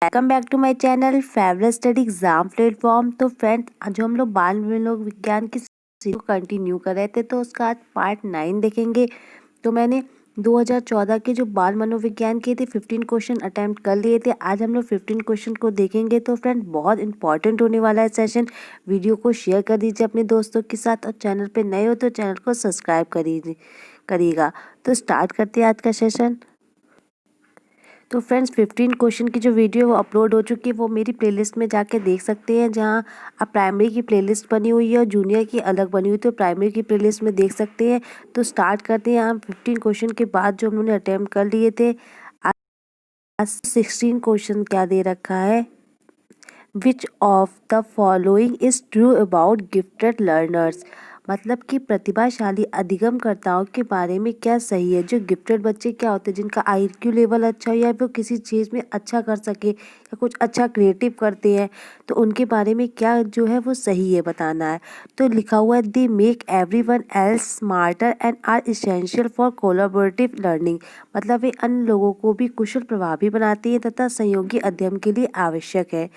Welcome back to my channel favourite study exam platform. तो friends, जो हम लोग बाल मनोविज्ञान की सीरीज को कंटिन्यू कर रहे थे, तो उसका आज पार्ट 9 देखेंगे। तो मैंने 2014 के जो बाल मनोविज्ञान के थे 15 क्वेश्चन अटैम्प्ट कर लिए थे। आज हम लोग 15 क्वेश्चन को देखेंगे। तो फ्रेंड, बहुत इंपॉर्टेंट होने वाला है सेशन। वीडियो को शेयर कर दीजिए अपने दोस्तों के साथ, और चैनल पर नए हो तो चैनल को सब्सक्राइब करिएगा। तो स्टार्ट करते हैं आज का सेशन। तो फ्रेंड्स, 15 क्वेश्चन की जो वीडियो वो अपलोड हो चुकी है, वो मेरी प्लेलिस्ट में जाके देख सकते हैं, जहां आप प्राइमरी की प्लेलिस्ट बनी हुई है और जूनियर की अलग बनी हुई है। तो प्राइमरी की प्लेलिस्ट में देख सकते हैं। तो स्टार्ट करते हैं हम 15 क्वेश्चन के बाद जो उन्होंने अटेम्प्ट कर लिए थे। आज 16 क्वेश्चन क्या दे रखा है। विच of the following is true about gifted learners, मतलब कि प्रतिभाशाली अधिगमकर्ताओं के बारे में क्या सही है। जो गिफ्टेड बच्चे क्या होते हैं, जिनका IQ लेवल अच्छा हो या वो किसी चीज़ में अच्छा कर सके या कुछ अच्छा क्रिएटिव करते हैं, तो उनके बारे में क्या जो है वो सही है बताना है। तो लिखा हुआ है, they make everyone else smarter and are essential for collaborative learning, मतलब वे अन्य लोगों को भी कुशल प्रभावी बनाती है तथा सहयोगी अध्ययन के लिए आवश्यक है।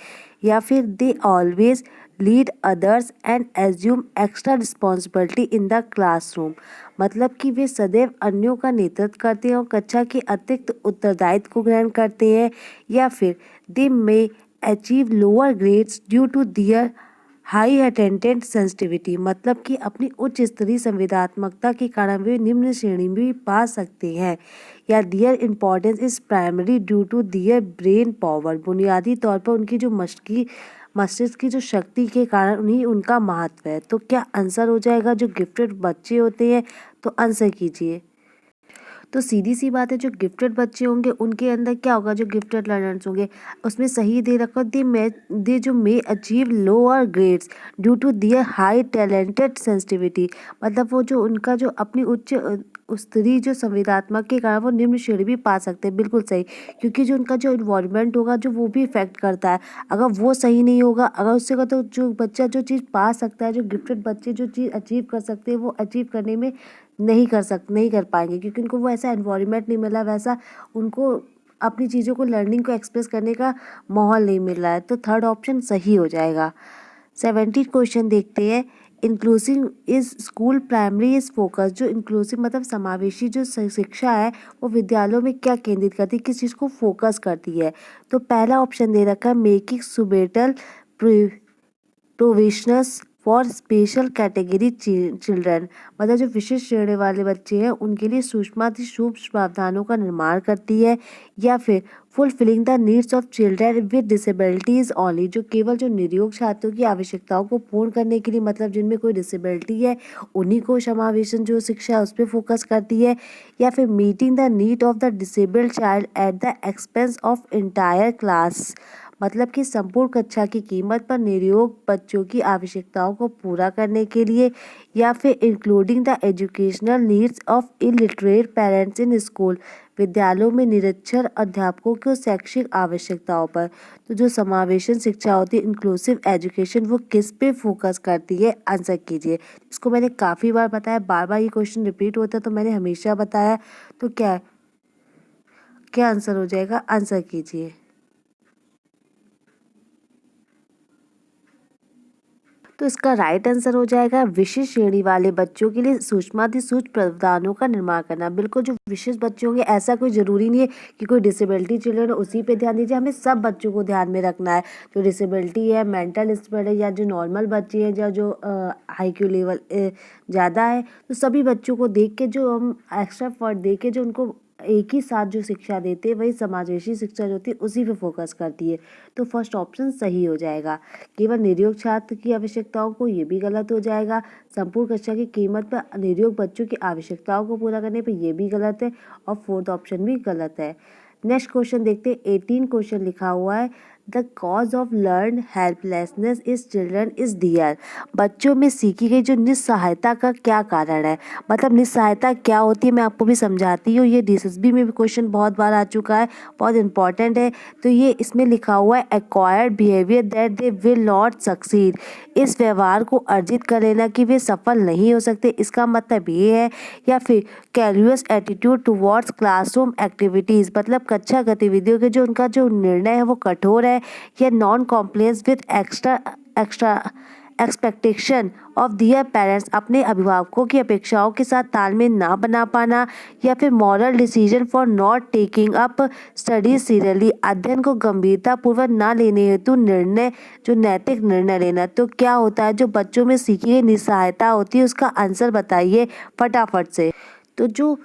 या फिर they always lead others and assume extra responsibility in the classroom, मतलब कि वे सदैव अन्यों का नेतृत्व करते हैं और कक्षा के अतिरिक्त उत्तरदायित्व को ग्रहण करते हैं। या फिर they may achieve lower grades due to their high attendant sensitivity, मतलब कि अपनी उच्च स्तरीय संवेदनात्मकता के कारण वे निम्न श्रेणी में भी पा सकते हैं। या their importance is primary due to their brain power, बुनियादी तौर पर उनकी जो मस्तिष्क की जो शक्ति के कारण उन्हीं उनका महत्व है। तो क्या आंसर हो जाएगा जो गिफ्टेड बच्चे होते हैं। तो आंसर कीजिए। तो सीधी सी बात है, जो गिफ्टेड बच्चे होंगे उनके अंदर क्या होगा, जो गिफ्टेड लर्नर्स होंगे उसमें सही दे रखा, दे जो may achieve lower grades due to their high talented sensitivity, मतलब वो जो उनका जो अपनी उच्च स्तरीय जो संवेदनात्मक के कारण वो निम्न श्रेणी भी पा सकते हैं। बिल्कुल सही, क्योंकि जो उनका जो इन्वायरमेंट होगा जो वो भी इफेक्ट करता है। अगर वो सही नहीं होगा, अगर उससे का, तो जो बच्चा जो चीज़ पा सकता है, जो गिफ्टेड बच्चे जो चीज़ अचीव कर सकते हैं, वो अचीव करने में नहीं कर पाएंगे, क्योंकि उनको वो ऐसा एनवायरनमेंट नहीं मिला, वैसा उनको अपनी चीज़ों को लर्निंग को एक्सप्रेस करने का माहौल नहीं मिल रहा है। तो थर्ड ऑप्शन सही हो जाएगा। 70 क्वेश्चन देखते हैं। Inclusive is school primary is focus, जो इंक्लूसिव मतलब समावेशी जो शिक्षा है वो विद्यालयों में क्या केंद्रित करती है, किस चीज़ को फोकस करती है। तो पहला ऑप्शन दे रखा है, making subtle provisions for special category children, मतलब जो विशिष्ट श्रेणी वाले बच्चे हैं उनके लिए सूक्ष्माति सूक्ष्म प्रावधानों का निर्माण करती है। या फिर fulfilling the needs of children with disabilities only, जो केवल जो निरयोग छात्रों की आवश्यकताओं को पूर्ण करने के लिए, मतलब जिनमें कोई डिसेबिलिटी है उन्हीं को समावेशन जो शिक्षा है उस पर फोकस करती है। या फिर meeting the need of the disabled child at the expense of entire class, मतलब कि संपूर्ण कक्षा की कीमत पर निरयोग बच्चों की आवश्यकताओं को पूरा करने के लिए। या फिर including the educational needs of illiterate parents in school, विद्यालयों में निरक्षर अध्यापकों को शैक्षिक आवश्यकताओं पर। तो जो समावेशन शिक्षा होती है, इंक्लूसिव एजुकेशन, वो किस पे फोकस करती है, आंसर कीजिए। इसको मैंने काफ़ी बार बताया, बार बार ये क्वेश्चन रिपीट होता है तो मैंने हमेशा बताया। तो क्या क्या आंसर हो जाएगा, आंसर कीजिए। तो इसका राइट आंसर हो जाएगा, विशिष्ट श्रेणी वाले बच्चों के लिए सूक्ष्माति सूक्ष्म प्रावधानों का निर्माण करना। बिल्कुल, जो विशिष्ट बच्चे होंगे, ऐसा कोई जरूरी नहीं है कि कोई डिसेबिलिटी चिल्ड्रन है उसी पे ध्यान दीजिए, हमें सब बच्चों को ध्यान में रखना है। जो डिसेबिलिटी है, मेंटल स्टडी है, या जो नॉर्मल बच्चे हैं, या जो IQ लेवल ज़्यादा है, तो सभी बच्चों को देख के जो हम एक्स्ट्रा एफर्ट दे के जो उनको एक ही साथ जो शिक्षा देते हैं, वही समावेशी शिक्षा जो होती है उसी पे फोकस करती है। तो फर्स्ट ऑप्शन सही हो जाएगा। केवल निरयोग छात्र की आवश्यकताओं को, ये भी गलत हो जाएगा। संपूर्ण कक्षा की कीमत पर निरयोग बच्चों की आवश्यकताओं को पूरा करने पर, ये भी गलत है। और फोर्थ ऑप्शन भी गलत है। नेक्स्ट क्वेश्चन देखते हैं। 18 क्वेश्चन लिखा हुआ है, the cause of learn helplessness is children is their. बच्चों में सीखी गई जो निस्सहायता का क्या कारण है, मतलब निस्सहायता क्या होती है मैं आपको भी समझाती हूँ। ये DSSB में भी क्वेश्चन बहुत बार आ चुका है, बहुत इंपॉर्टेंट है। तो ये इसमें लिखा हुआ है acquired behaviour that they will not succeed. इस व्यवहार को अर्जित कर लेना कि वे सफल नहीं हो सकते, इसका मतलब ये है। या फिर कैरियस एटीट्यूड टुवर्ड्स क्लासरूम एक्टिविटीज़, मतलब कक्षा गतिविधियों के जो उनका जो निर्णय है वो कठोर है। या non compliance with extra expectation of their parents, अपने अभिभावकों की अपेक्षाओं के साथ तालमेल ना बना पाना। या फिर moral decision for not taking up studies seriously, अध्ययन को गंभीरता पूर्वक ना लेने हेतु निर्णय, जो नैतिक निर्णय लेना। तो क्या होता है जो बच्चों में सीखी गई निस्सहायता होती है उसका आंसर बताइए फटाफट से। तो जो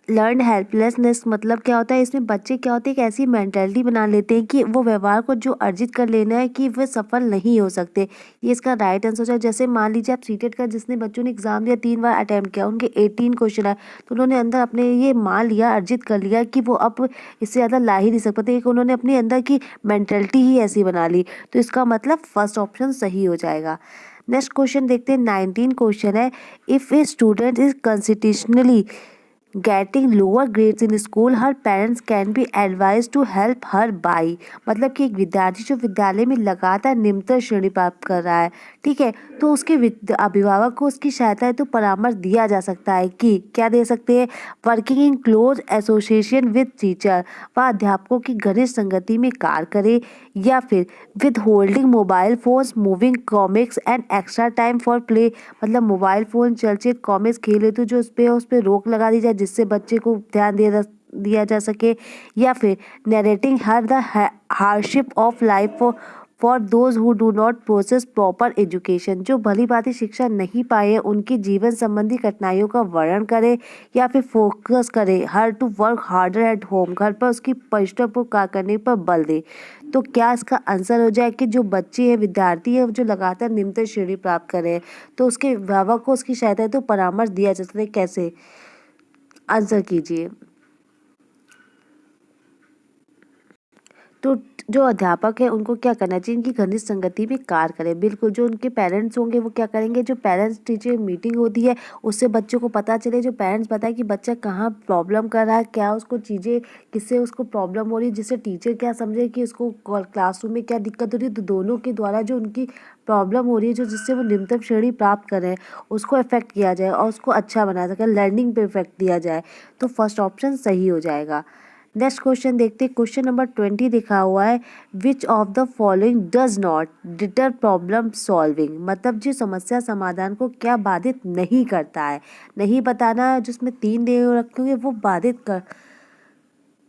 लर्न हेल्पलेसनेस मतलब क्या होता है, इसमें बच्चे क्या होते हैं एक ऐसी मेंटालिटी बना लेते हैं कि वो व्यवहार को जो अर्जित कर लेना है कि वे सफल नहीं हो सकते। ये इसका राइट आंसर है। जैसे मान लीजिए आप सीटेट का जिसने बच्चों ने एग्जाम दिया 3 बार अटैम्प्ट किया, उनके 18 क्वेश्चन आए, तो उन्होंने अंदर अपने ये मान लिया, अर्जित कर लिया कि वो अब इससे ज़्यादा ला ही नहीं सकते, एक उन्होंने अपने अंदर की मेंटेलिटी ही ऐसी बना ली। तो इसका मतलब फर्स्ट ऑप्शन सही हो जाएगा। नेक्स्ट क्वेश्चन देखते हैं, 19 क्वेश्चन है, if a student is constitutionally getting lower grades in school her parents can be advise to help her by, मतलब कि एक विद्यार्थी जो विद्यालय में लगातार निम्नतर श्रेणी प्राप्त कर रहा है, ठीक है, तो उसके अभिभावक को उसकी सहायता हेतु परामर्श दिया जा सकता है कि क्या दे सकते हैं, working in close association with teacher, वह अध्यापकों की घनिष्ठ संगति में कार्य करे। या फिर with holding mobile phones moving comics and extra time for play, मतलब मोबाइल फ़ोन चलचित्र कॉमिक्स खेले तो जो उस पे रोक लगा दी जाए जिससे बच्चे को ध्यान दिया जा सके। या फिर narrating her the hardship of life for those who do not process proper education, जो भली भांति शिक्षा नहीं पाए हैं उनकी जीवन संबंधी कठिनाइयों का वर्णन करे। या फिर फोकस करे her to work harder at home, घर पर उसकी परिश्रम कार्य करने पर बल दे। तो क्या इसका आंसर हो जाए कि जो बच्चे हैं विद्यार्थी है जो लगातार निम्नतर श्रेणी प्राप्त कर रहे हैं तो उसके अभिभावक को उसकी सहायता तो परामर्श दिया जा सकता है, कैसे, आंसर कीजिए। तो जो अध्यापक है उनको क्या करना चाहिए, इनकी घनिष्ठ संगति में कार्य करें। बिल्कुल, जो उनके पेरेंट्स होंगे वो क्या करेंगे, जो पेरेंट्स टीचर मीटिंग होती है उससे बच्चों को पता चले, जो पेरेंट्स बताए कि बच्चा कहाँ प्रॉब्लम कर रहा है, क्या उसको चीज़ें किससे उसको प्रॉब्लम हो रही है, जिससे टीचर क्या समझे कि उसको क्लासरूम में क्या दिक्कत हो रही है। तो दोनों के द्वारा जो उनकी प्रॉब्लम हो रही है जो जिससे वो निम्नतम श्रेणी प्राप्त कर रहे हैं उसको इफेक्ट किया जाए और उसको अच्छा बना सके, लर्निंग पे इफेक्ट दिया जाए। तो फर्स्ट ऑप्शन सही हो जाएगा। नेक्स्ट क्वेश्चन देखते हैं, क्वेश्चन नंबर 20 लिखा हुआ है, विच of the following does not deter problem solving, मतलब जो समस्या समाधान को क्या बाधित नहीं करता है, नहीं बताना, जिसमें 3 दे रखे होंगे वो बाधित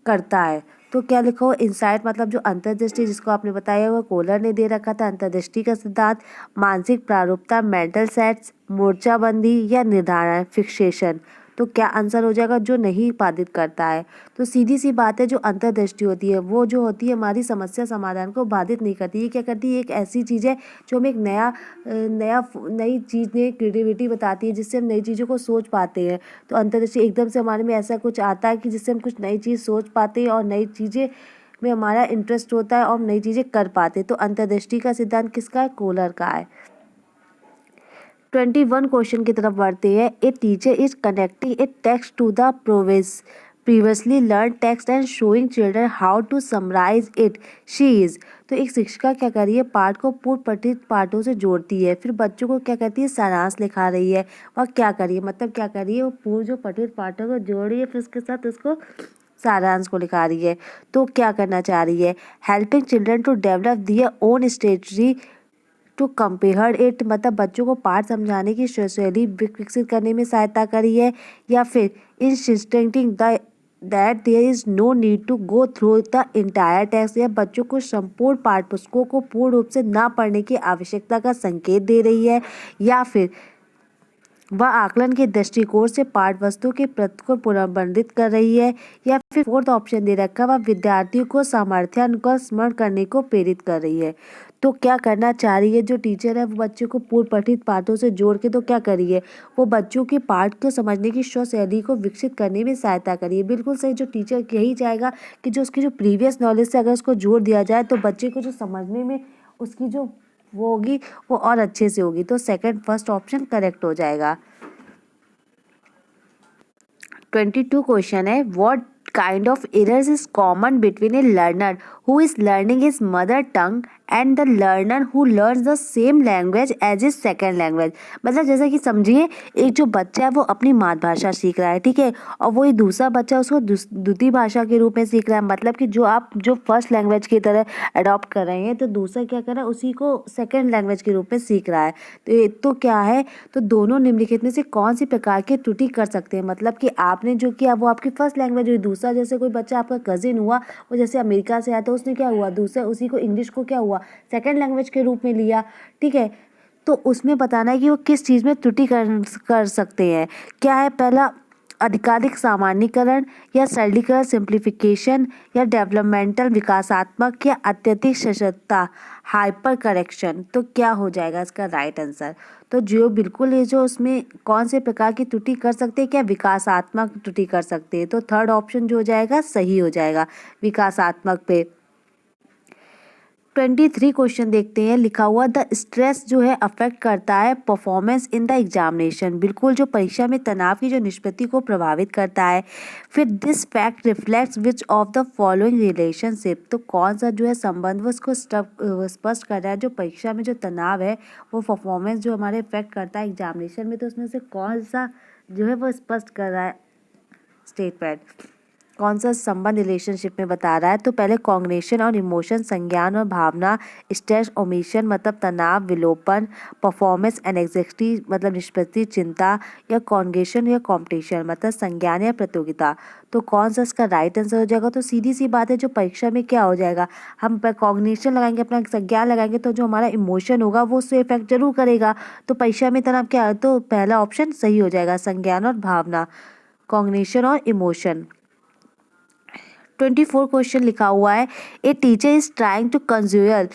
करता है। तो क्या लिखा हो, इंसाइट मतलब जो अंतर्दृष्टि जिसको आपने बताया हुआ कोलर ने दे रखा था, अंतर्दृष्टि का सिद्धांत, मानसिक प्रारूपता मेंटल सेट्स, मोर्चाबंदी या निर्धारण फिक्सेशन। तो क्या आंसर हो जाएगा, जो नहीं बाधित करता है। तो सीधी सी बात है, जो अंतर्दृष्टि होती है वो जो होती है हमारी समस्या समाधान को बाधित नहीं करती। ये क्या करती है, एक ऐसी चीज़ है जो हमें एक नई चीज़ नई क्रिएटिविटी बताती है जिससे हम नई चीज़ों को सोच पाते हैं। तो अंतर्दृष्टि एकदम से हमारे में ऐसा कुछ आता है कि जिससे हम कुछ नई चीज़ सोच पाते हैं और नई चीज़ें में हमारा इंटरेस्ट होता है और नई चीज़ें कर पाते हैं। तो अंतर्दृष्टि का सिद्धांत किसका है, कोलर का है। 21 क्वेश्चन की तरफ बढ़ते हैं, a teacher is connecting a text to the previously learn text and showing children how to summarise it, she is. तो एक शिक्षिका क्या कर रही है, पाठ को पूर्व पठित पाठों से जोड़ती है, फिर बच्चों को क्या करती है, सारांश लिखा रही है। वह क्या कर रही है, मतलब क्या कर रही है, वो पूर्व जो पठित पाठों को जोड़ रही है फिर उसके साथ उसको सारांश को लिखा रही है। तो क्या करना चाह रही है, helping children to develop their own strategy to compare it, मतलब बच्चों को पाठ समझाने की शैली विकसित करने में सहायता करी है। या फिर instructing the that there is no need to go through the entire text, या बच्चों को संपूर्ण पाठ पुस्तकों को पूर्ण रूप से ना पढ़ने की आवश्यकता का संकेत दे रही है। या फिर वह आकलन के दृष्टिकोण से पाठ वस्तु के प्रति को पुनर्वर्णित कर रही है, या फिर फोर्थ ऑप्शन दे रखा वह विद्यार्थियों को सामर्थ्यानुसार स्मरण करने को प्रेरित कर रही है। तो क्या करना चाह रही है जो टीचर है, वो बच्चों को पूर्व पठित पाठों से जोड़ के तो क्या करी है, वो बच्चों के पाठ को समझने की स्व शैली को विकसित करने में सहायता करी है। बिल्कुल सही, जो टीचर यही चाहेगा कि जो उसकी जो प्रीवियस नॉलेज से अगर उसको जोड़ दिया जाए तो बच्चे को जो समझने में उसकी जो वो होगी वो और अच्छे से होगी। तो सेकंड फर्स्ट ऑप्शन करेक्ट हो जाएगा। 22 क्वेश्चन है, what kind of errors is common between a learner who is learning his mother tongue and the learner who learns the same language as is second language. मतलब जैसा कि समझिए, एक जो बच्चा है वो अपनी मातृभाषा सीख रहा है, ठीक है, और वही दूसरा बच्चा उसको द्वितीय भाषा के रूप में सीख रहा है। मतलब कि जो आप जो फर्स्ट लैंग्वेज की तरह अडॉप्ट कर रहे हैं, तो दूसरा क्या कर रहा है, उसी को सेकेंड लैंग्वेज के रूप में सीख रहा है। तो ये तो क्या है, तो दोनों निम्नलिखित में से कौन सी प्रकार की त्रुटि कर सकते हैं। मतलब कि आपने जो किया वो आपकी फर्स्ट लैंग्वेज हुई, दूसरा जैसे कोई बच्चा आपका कजिन हुआ, वो जैसे अमेरिका से आया तो उसने क्या हुआ, दूसरा उसी को इंग्लिश को क्या हुआ, सेकेंड लैंग्वेज के रूप में लिया, ठीक है। तो उसमें बताना है कि वो किस चीज़ में त्रुटि कर सकते हैं। क्या है, पहला अधिकाधिक सामान्यीकरण, या सरलीकरण सिंप्लीफिकेशन, या डेवलपमेंटल विकासात्मक, या अत्यधिक सशक्तता हाइपर करेक्शन। तो क्या हो जाएगा इसका राइट आंसर। तो जो बिल्कुल ये जो उसमें कौन से प्रकार की त्रुटि कर सकते हैं, क्या विकासात्मक त्रुटि कर सकते हैं। तो थर्ड ऑप्शन जो हो जाएगा सही हो जाएगा, विकासात्मक पे। 23 क्वेश्चन देखते हैं, लिखा हुआ द स्ट्रेस जो है अफेक्ट करता है परफॉर्मेंस इन द एग्जामिनेशन। बिल्कुल, जो परीक्षा में तनाव की जो निष्पत्ति को प्रभावित करता है। फिर this fact reflects which of the following relationship. तो कौन सा जो है संबंध वो उसको स्पष्ट कर रहा है, जो परीक्षा में जो तनाव है वो परफॉर्मेंस जो हमारे इफेक्ट करता है एग्जामिनेशन में, तो उसमें से कौन सा जो है वो स्पष्ट कर रहा है स्टेटमेंट, कौन सा संबंध रिलेशनशिप में बता रहा है। तो पहले कॉग्निशन और इमोशन, संज्ञान और भावना, स्ट्रेस ओमिशन मतलब तनाव विलोपन, परफॉर्मेंस एंजाइटी मतलब निष्पत्ति चिंता, या कॉग्निशन या कॉम्पिटिशन मतलब संज्ञान या प्रतियोगिता। तो कौन सा इसका राइट आंसर हो जाएगा। तो सीधी सी बात है, जो परीक्षा में क्या हो जाएगा, हम कॉग्निशन लगाएंगे, अपना संज्ञान लगाएंगे, तो जो हमारा इमोशन होगा वो उससे इफेक्ट जरूर करेगा। तो परीक्षा में तनाव क्या है, तो पहला ऑप्शन सही हो जाएगा, संज्ञान और भावना, कॉग्निशन और इमोशन। 24 क्वेश्चन लिखा हुआ है, a teacher is trying to console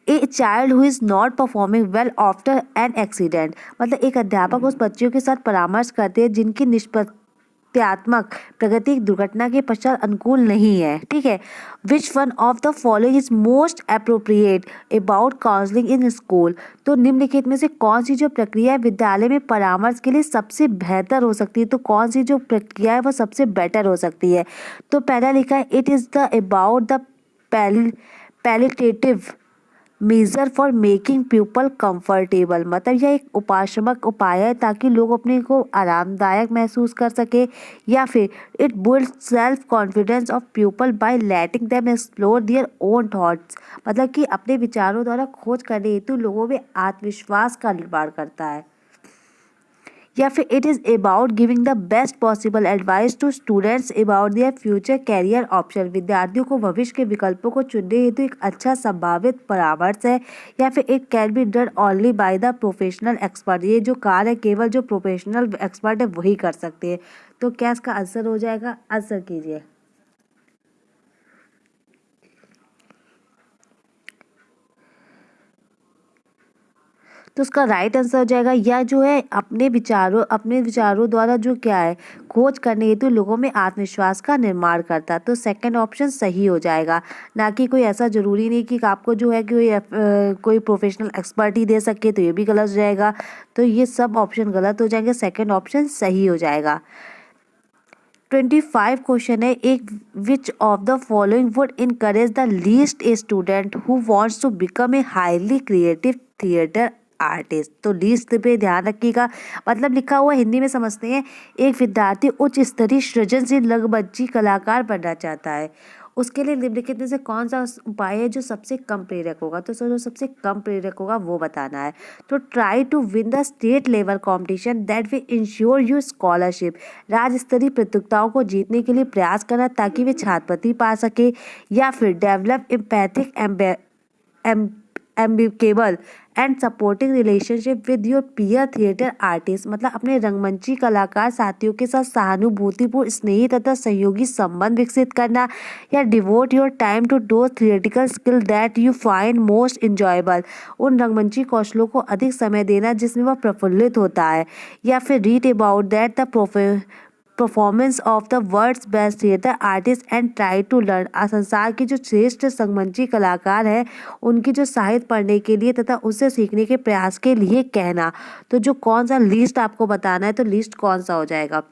a child who is not performing well after an accident. मतलब एक अध्यापक उस बच्चियों के साथ परामर्श करते हैं जिनकी निष्पत्त्यात्मक प्रगति दुर्घटना के पश्चात अनुकूल नहीं है, ठीक है। Which one of the following is most appropriate about counselling in school. तो निम्नलिखित में से कौन सी जो प्रक्रिया विद्यालय में परामर्श के लिए सबसे बेहतर हो सकती है। तो कौन सी जो प्रक्रिया है वो सबसे बेटर हो सकती है। तो पहला लिखा है, it is the about the palliative measure for making people comfortable. मतलब यह एक उपासमक उपाय है ताकि लोग अपने को आरामदायक महसूस कर सके। या फिर it build self confidence of people by letting them explore their own thoughts. मतलब कि अपने विचारों द्वारा खोज करने हेतु लोगों में आत्मविश्वास का निर्माण करता है। या फिर it is about giving the best possible advice to students about their future career option. विद्यार्थियों को भविष्य के विकल्पों को चुनने हेतु एक अच्छा संभावित परामर्श है। या फिर it can be done only by the professional expert. ये जो कार्य केवल जो प्रोफेशनल एक्सपर्ट है वही कर सकते हैं। तो क्या इसका आंसर हो जाएगा, आंसर कीजिए। तो उसका राइट आंसर हो जाएगा, या जो है अपने विचारों द्वारा जो क्या है खोज करने हेतु लोगों में आत्मविश्वास का निर्माण करता। तो सेकंड ऑप्शन सही हो जाएगा। ना कि कोई ऐसा जरूरी नहीं कि आपको जो है कोई प्रोफेशनल एक्सपर्ट ही दे सके, तो ये भी गलत हो जाएगा। तो ये सब ऑप्शन गलत हो जाएंगे, सेकंड ऑप्शन सही हो जाएगा। 25 क्वेश्चन है, एक which of the following would encourage the least a student who wants to become a highly creative theatre artist. तो लीस्ट पे ध्यान रखिएगा, मतलब लिखा हुआ हिंदी में समझते हैं। एक विद्यार्थी उच्च स्तरीय सृजनशील लघुमंची कलाकार बनना चाहता है, उसके लिए निम्नलिखित में से कौन सा उपाय है जो सबसे कम प्रेरक होगा। तो जो सबसे कम प्रेरक होगा वो बताना है। तो try to win the state level competition that will ensure you scholarship. राज्य स्तरीय प्रतियोगिताओं को जीतने के लिए प्रयास करना ताकि वे छात्रवृत्ति पा सके। या फिर develop empathic amicable and supporting relationship with your peer theatre artist, मतलब अपने रंगमंची कलाकार साथियों के साथ सहानुभूतिपूर्ण, स्नेही तथा सहयोगी संबंध विकसित करना, या devote your time to those theatrical skill that you find most enjoyable, उन रंगमंची कौशलों को अधिक समय देना जिसमें वह प्रफुल्लित होता है, या फिर read about that the performance of the world's best theatre artist and try to learn, संसार के जो श्रेष्ठ संगमंची कलाकार हैं उनकी जो साहित्य पढ़ने के लिए तथा उससे सीखने के प्रयास के लिए कहना। तो जो कौन सा लिस्ट आपको बताना है, तो लिस्ट कौन सा हो जाएगा,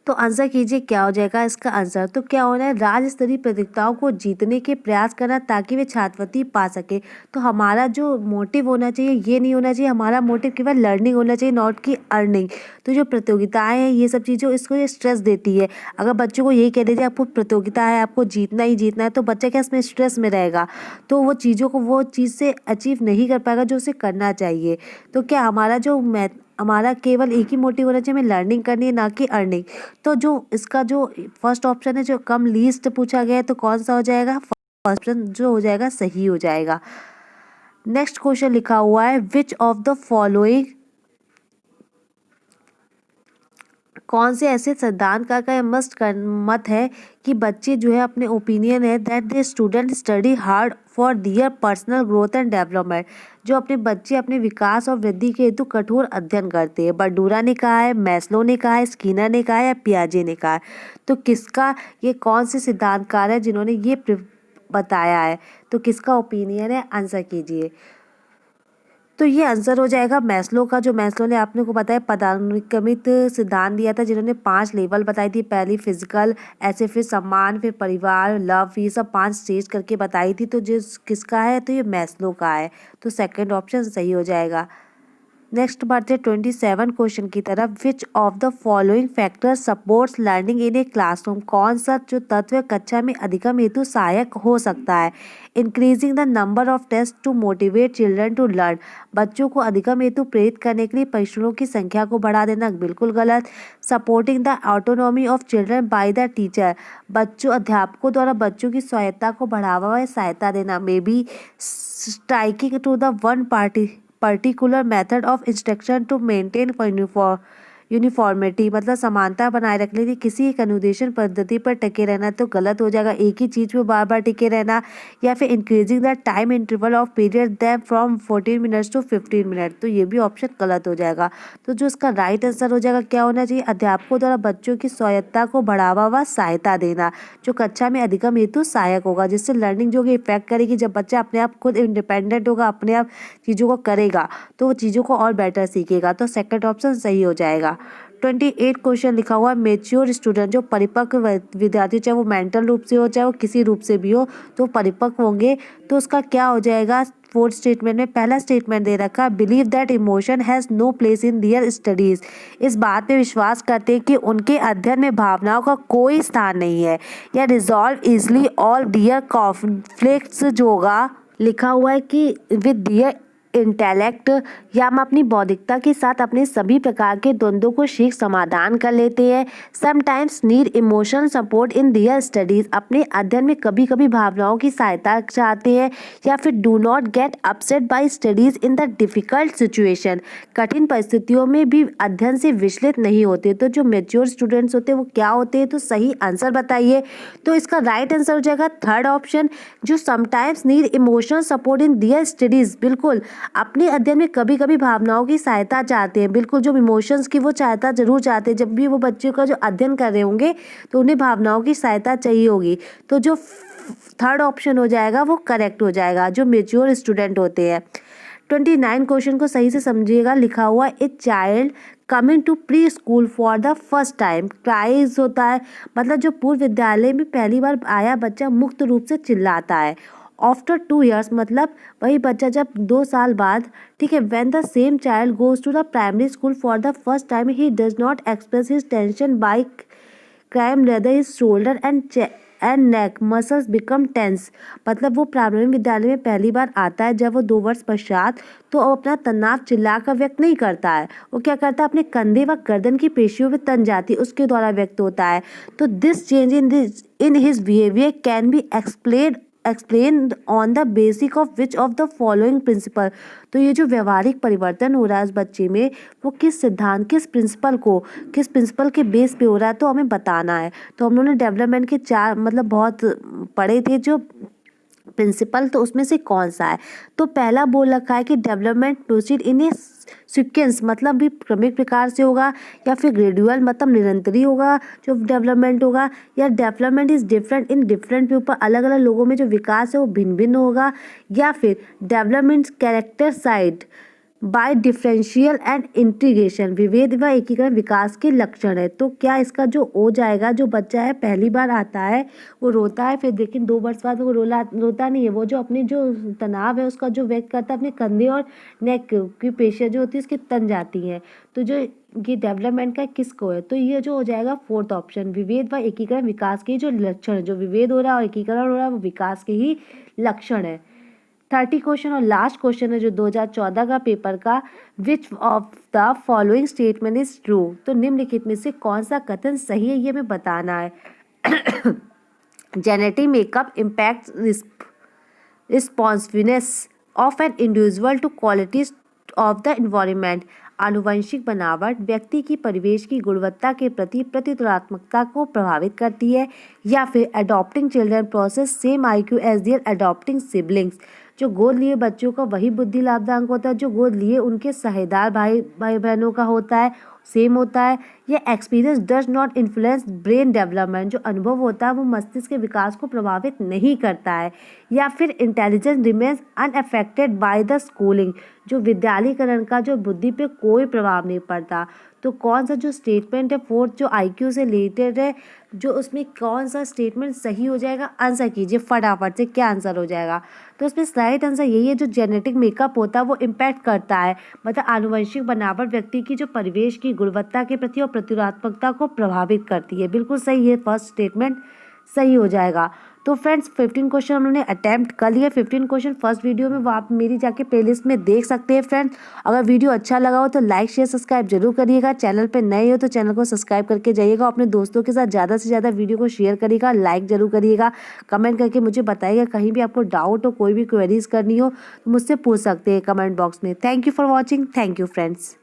तो आंसर कीजिए क्या हो जाएगा इसका आंसर। तो क्या होना है, राज्य स्तरीय प्रतियोगिताओं को जीतने के प्रयास करना ताकि वे छात्रवृत्ति पा सके। तो हमारा जो मोटिव होना चाहिए ये नहीं होना चाहिए, हमारा मोटिव केवल लर्निंग होना चाहिए, नॉट की अर्निंग। तो जो प्रतियोगिताएं हैं ये सब चीज़ें इसको ये स्ट्रेस देती है। अगर बच्चों को यही कह दीजिए आपको प्रतियोगिता है, आपको जीतना ही जीतना है, तो बच्चा क्या इसमें स्ट्रेस में रहेगा, तो वो चीज़ों को वो चीज़ से अचीव नहीं कर पाएगा जो उसे करना चाहिए। तो क्या हमारा केवल एक ही मोटिव होना चाहिए, हमें लर्निंग करनी है ना कि अर्निंग। तो जो इसका जो फर्स्ट ऑप्शन है जो कम लीस्ट पूछा गया है, तो कौन सा हो जाएगा, फर्स्ट ऑप्शन जो हो जाएगा सही हो जाएगा। नेक्स्ट क्वेश्चन लिखा हुआ है, विच ऑफ द फॉलोइंग, कौन से ऐसे सिद्धांत का मस्ट मत है कि बच्चे जो है अपने ओपिनियन है that the student study hard for their personal growth and development, जो अपने बच्चे अपने विकास और वृद्धि के हेतु कठोर अध्ययन करते हैं। बंडूरा ने कहा है, मैस्लो ने कहा है, स्किनर ने कहा है, या पियाजे ने कहा है। तो किसका, ये कौन से सिद्धांतकार है जिन्होंने ये बताया है, तो किसका ओपिनियन है, आंसर कीजिए। तो ये आंसर हो जाएगा मैस्लो का, जो मैस्लो ने आपने को बताया पदानुक्रमित सिद्धांत दिया था, जिन्होंने 5 लेवल बताई थी, पहली फिजिकल, ऐसे फिर सम्मान, फिर परिवार, लव, ये सब 5 स्टेज करके बताई थी। तो जिस किसका है, तो ये मैस्लो का है, तो सेकंड ऑप्शन सही हो जाएगा। नेक्स्ट बढ़ते 27 क्वेश्चन की तरफ, विच of the following factors supports learning in a classroom, कौन सा जो तत्व कक्षा में अधिगम हेतु सहायक हो सकता है। Increasing the number of test to motivate children to learn, बच्चों को अधिगम हेतु प्रेरित करने के लिए परीक्षणों की संख्या को बढ़ा देना, बिल्कुल गलत। Supporting the autonomy of children by the teacher, बच्चों अध्यापकों द्वारा बच्चों की स्वायत्ता को बढ़ावा व सहायता देना, may be. Striking to the one particular method of instruction to maintain uniformity, मतलब समानता बनाए रखने के लिए किसी एक अनुदेशन पद्धति पर टिके रहना, तो गलत हो जाएगा, एक ही चीज़ पे बार बार टिके रहना। या फिर increasing the time interval of period them from 14 minutes to 15 minute, तो ये भी ऑप्शन गलत हो जाएगा। तो जो इसका राइट आंसर हो जाएगा क्या होना चाहिए, अध्यापकों द्वारा बच्चों की स्वायत्ता को बढ़ावा व सहायता देना, जो कक्षा में अधिगम हेतु सहायक होगा, जिससे लर्निंग जो कि इफेक्ट करेगी। जब बच्चा अपने आप खुद इंडिपेंडेंट होगा, अपने आप चीज़ों को करेगा, तो वो चीज़ों को और बेटर सीखेगा, तो सेकंड ऑप्शन सही हो जाएगा। 28 क्वेश्चन लिखा हुआ है, मेच्योर स्टूडेंट, जो परिपक्व विद्यार्थी, चाहे वो मेंटल रूप से हो चाहे वो किसी रूप से भी हो, तो परिपक्व होंगे। तो उसका क्या हो जाएगा, फोर्थ स्टेटमेंट में पहला स्टेटमेंट दे रखा, believe that emotion has no place in their studies, इस बात पे विश्वास करते हैं कि उनके अध्ययन में भावनाओं का कोई स्थान नहीं है। या रिजॉल्व इजली ऑल दियर कॉन्फ्लिक्ट्स, जो होगा लिखा हुआ है कि विद दियर इंटेलेक्ट, या हम अपनी बौद्धिकता के साथ अपने सभी प्रकार के द्वंद्वों को शीघ्र समाधान कर लेते हैं। Sometimes need emotional support in their studies, अपने अध्ययन में कभी कभी भावनाओं की सहायता चाहते हैं। या फिर do not get upset by studies in the difficult situation, कठिन परिस्थितियों में भी अध्ययन से विचलित नहीं होते। तो जो मेच्योर स्टूडेंट्स होते हैं वो क्या होते हैं, तो सही आंसर बताइए। तो इसका राइट आंसर हो जाएगा थर्ड ऑप्शन, जो sometimes need emotional support in their studies, बिल्कुल अपने अध्ययन में कभी कभी भावनाओं की सहायता चाहते हैं, बिल्कुल जो इमोशंस की वो सहायता जरूर चाहते हैं। जब भी वो बच्चे का जो अध्ययन कर रहे होंगे तो उन्हें भावनाओं की सहायता चाहिए होगी। तो जो थर्ड ऑप्शन हो जाएगा वो करेक्ट हो जाएगा, जो मेच्योर स्टूडेंट होते हैं। 29 क्वेश्चन को सही से समझिएगा, लिखा हुआ a child coming to pre school for the first time, cries होता है, मतलब जो पूर्व विद्यालय में पहली बार आया बच्चा मुक्त रूप से चिल्लाता है। आफ्टर 2 years, मतलब वही बच्चा जब 2 साल बाद, ठीक है। When the same child goes to the primary school for the first time, he does not express his tension by crime, rather his shoulder and neck muscles become tense, मतलब वो प्राइमरी विद्यालय में पहली बार आता है जब वो 2 वर्ष पश्चात, तो वो अपना तनाव चिल्लाकर व्यक्त नहीं करता है, वो क्या करता है, अपने कंधे व गर्दन की पेशियों में तन जाती उसके द्वारा व्यक्त होता है। तो this change in his behaviour can be explained explain on the basic of which of the following principle. तो ये जो व्यवहारिक परिवर्तन हो रहा है उस बच्चे में, वो किस सिद्धांत, किस प्रिंसिपल के बेस पे हो रहा है, तो हमें बताना है। तो हम लोगों ने डेवलपमेंट के 4 मतलब बहुत पढ़े थे जो प्रिंसिपल, तो उसमें से कौन सा है। तो पहला बोल रखा है कि development proceed in A sequence, मतलब भी क्रमिक प्रकार से होगा, या फिर ग्रेजुअल मतलब निरंतरी होगा जो डेवलपमेंट होगा, या development is different in different people, अलग अलग लोगों में जो विकास है वो भिन्न भिन्न होगा, या फिर development character side by differential and integration, विभेद व एकीकरण विकास के लक्षण है। तो क्या इसका जो हो जाएगा, जो बच्चा है पहली बार आता है वो रोता है, फिर लेकिन 2 वर्ष बाद वो रोता नहीं है, वो जो अपने जो तनाव है उसका जो व्यक्त करता है अपने कंधे और नेक की पेशियाँ जो होती है उसकी तन जाती हैं। तो जो ये डेवलपमेंट का किसको है, तो ये जो हो जाएगा फोर्थ ऑप्शन, विभेद व एकीकरण विकास के जो लक्षण है, जो विभेद हो रहा है और एकीकरण हो रहा है वो विकास के ही लक्षण है। 30 क्वेश्चन और लास्ट क्वेश्चन है जो 2014 का पेपर का, विच of the following statement is true. तो निम्नलिखित में से कौन सा कथन सही है ये हमें बताना है। Genetic makeup impact responsiveness of an individual two qualities of the environment. आनुवंशिक बनावट व्यक्ति की परिवेश की गुणवत्ता के प्रति प्रतितुलनात्मकता को प्रभावित करती है, या फिर adopting children process same IQ as their adopting siblings. जो गोद लिए बच्चों का वही बुद्धि लाभदायक होता है जो गोद लिए उनके साझेदार भाई बहनों का होता है, सेम होता है। यह experience does not influence brain development, जो अनुभव होता है वो मस्तिष्क के विकास को प्रभावित नहीं करता है, या फिर intelligence remains unaffected by the schooling, जो विद्यालयीकरण का जो बुद्धि पे कोई प्रभाव नहीं पड़ता। तो कौन सा जो स्टेटमेंट है फोर्थ जो IQ से रिलेटेड है, जो उसमें कौन सा स्टेटमेंट सही हो जाएगा, आंसर कीजिए फटाफट से क्या आंसर हो जाएगा। तो इसमें राइट आंसर यही है, जो जेनेटिक मेकअप होता है वो इम्पैक्ट करता है, मतलब आनुवंशिक बनावट व्यक्ति की जो परिवेश की गुणवत्ता के प्रति और प्रतिरोधात्मकता को प्रभावित करती है। बिल्कुल सही है, फर्स्ट स्टेटमेंट सही हो जाएगा। तो फ्रेंड्स 15 क्वेश्चन हम लोगों ने अटैम्प्ट कर लिए। 15 क्वेश्चन फर्स्ट वीडियो में वो आप मेरी जाके प्लेलिस्ट में देख सकते हैं। फ्रेंड्स अगर वीडियो अच्छा लगा हो तो लाइक शेयर सब्सक्राइब जरूर करिएगा। चैनल पे नए हो तो चैनल को सब्सक्राइब करके जाइएगा। अपने दोस्तों के साथ ज़्यादा से ज़्यादा वीडियो को शेयर करिएगा, लाइक जरूर करिएगा, कमेंट करके मुझे बताइएगा। कहीं भी आपको डाउट हो, कोई भी क्वेरीज करनी हो तो मुझसे पूछ सकते हैं कमेंट बॉक्स में। Thank you for watching. Thank you friends.